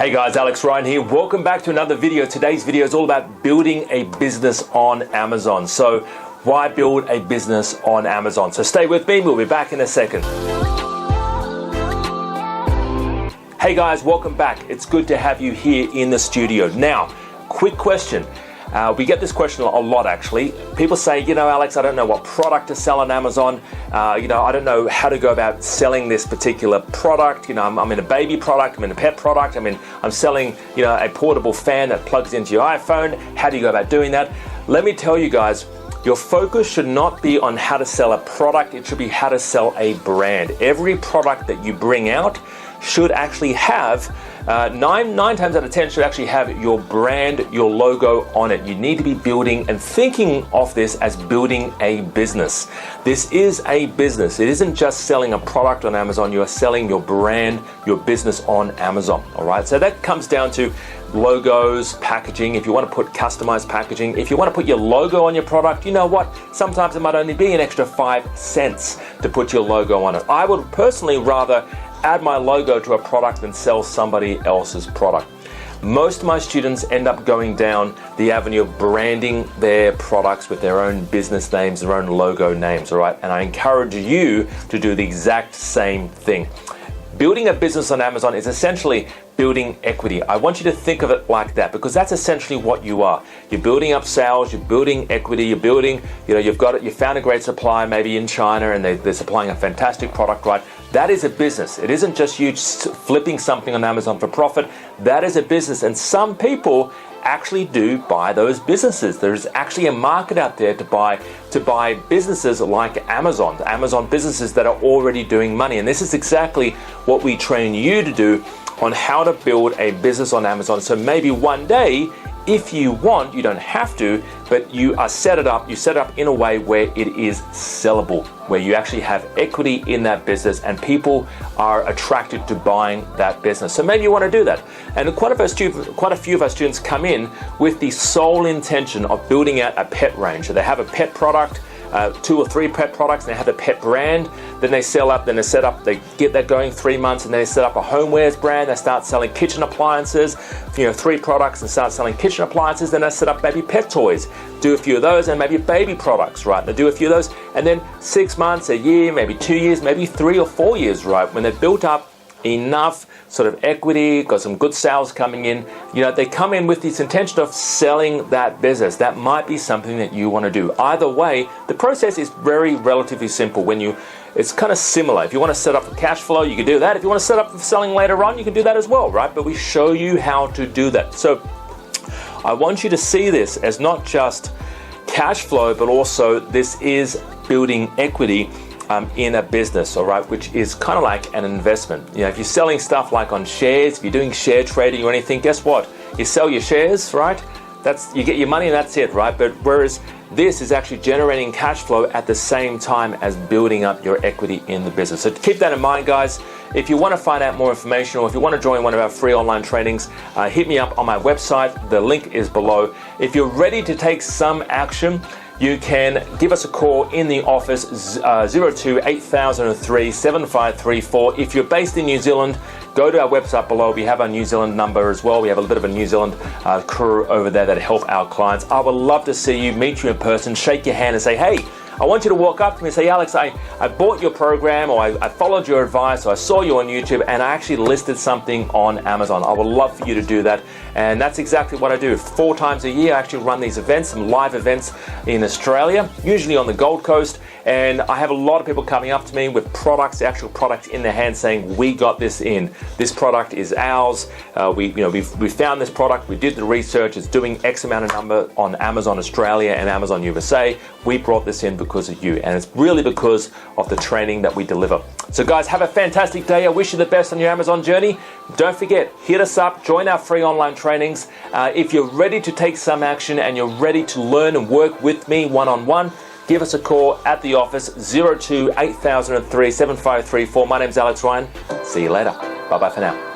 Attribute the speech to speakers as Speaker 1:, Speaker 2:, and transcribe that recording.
Speaker 1: Hey guys, Alex Ryan here. Welcome back to another video. Today's video is all about building a business on Amazon. So why build a business on Amazon? So stay with me, we'll be back in a second. Hey guys, welcome back. It's good to have you here in the studio. Now, quick question. We get this question a lot actually. People say, Alex, I don't know what product to sell on Amazon. I don't know how to go about selling this particular product. I'm in a baby product, I'm in a pet product. I'm selling, a portable fan that plugs into your iPhone. How do you go about doing that? Let me tell you guys, your focus should not be on how to sell a product. It should be how to sell a brand. Every product that you bring out should actually have, nine times out of 10 should actually have your brand, your logo on it. You need to be building and thinking of this as building a business. This is a business. It isn't just selling a product on Amazon. You are selling your brand, your business on Amazon. All right. So that comes down to logos, packaging. If you want to put customized packaging, if you want to put your logo on your product, you know what? Sometimes it might only be an extra 5 cents to put your logo on it. I would personally rather add my logo to a product than sell somebody else's product. Most of my students end up going down the avenue of branding their products with their own business names, their own logo names, all right? And I encourage you to do the exact same thing. Building a business on Amazon is essentially building equity. I want you to think of it like that because that's essentially what you are. You're building up sales, you're building equity, you're building, you've got it, you found a great supplier maybe in China and they're supplying a fantastic product, right? That is a business. It isn't just you flipping something on Amazon for profit. That is a business. And some people actually do buy those businesses. There's actually a market out there to buy businesses like Amazon businesses that are already doing money. And this is exactly what we train you to do on how to build a business on Amazon. So maybe one day, if you want, you don't have to, but you set it up in a way where it is sellable, where you actually have equity in that business and people are attracted to buying that business. So maybe you want to do that. And quite a few of our students come in with the sole intention of building out a pet range. So they have a pet product, 2 or 3 pet products, and they have a pet brand. Then they they get that going 3 months, and then they set up a homewares brand. They start selling kitchen appliances, 3 products, and start selling kitchen appliances. Then they set up maybe pet toys, do a few of those, and maybe baby products, right? They do a few of those, and then 6 months, a year, maybe 2 years, maybe 3 or 4 years, right? When they've built up enough sort of equity, got some good sales coming in, they come in with this intention of selling that business. That might be something that you want to do. Either way, the process is relatively simple. It's kind of similar. If you want to set up for cash flow, you can do that. If you want to set up for selling later on, you can do that as well, right? But we show you how to do that. So I want you to see this as not just cash flow, but also this is building equity in a business, all right, which is kind of like an investment. If you're selling stuff like on shares, if you're doing share trading or anything, guess what? You sell your shares, right? You get your money and that's it, right? But whereas this is actually generating cash flow at the same time as building up your equity in the business. So keep that in mind, guys. If you want to find out more information or if you want to join one of our free online trainings, hit me up on my website. The link is below. If you're ready to take some action, you can give us a call in the office, 02 8003 7534. If you're based in New Zealand, go to our website below. We have our New Zealand number as well. We have a bit of a New Zealand crew over there that help our clients. I would love to see you, meet you in person, shake your hand and say, hey, I want you to walk up to me and say, Alex, I bought your program, or I followed your advice, or I saw you on YouTube, and I actually listed something on Amazon. I would love for you to do that. And that's exactly what I do. 4 times a year, I actually run these events, some live events in Australia, usually on the Gold Coast. And I have a lot of people coming up to me with products, the actual products in their hand, saying, we got this in. This product is ours. We found this product. We did the research. It's doing X amount of number on Amazon Australia and Amazon USA. We brought this in because of you. And it's really because of the training that we deliver. So guys, have a fantastic day. I wish you the best on your Amazon journey. Don't forget, hit us up, join our free online trainings. If you're ready to take some action and you're ready to learn and work with me one-on-one, give us a call at the office, 02 8003 7534. My name's Alex Ryan. See you later. Bye-bye for now.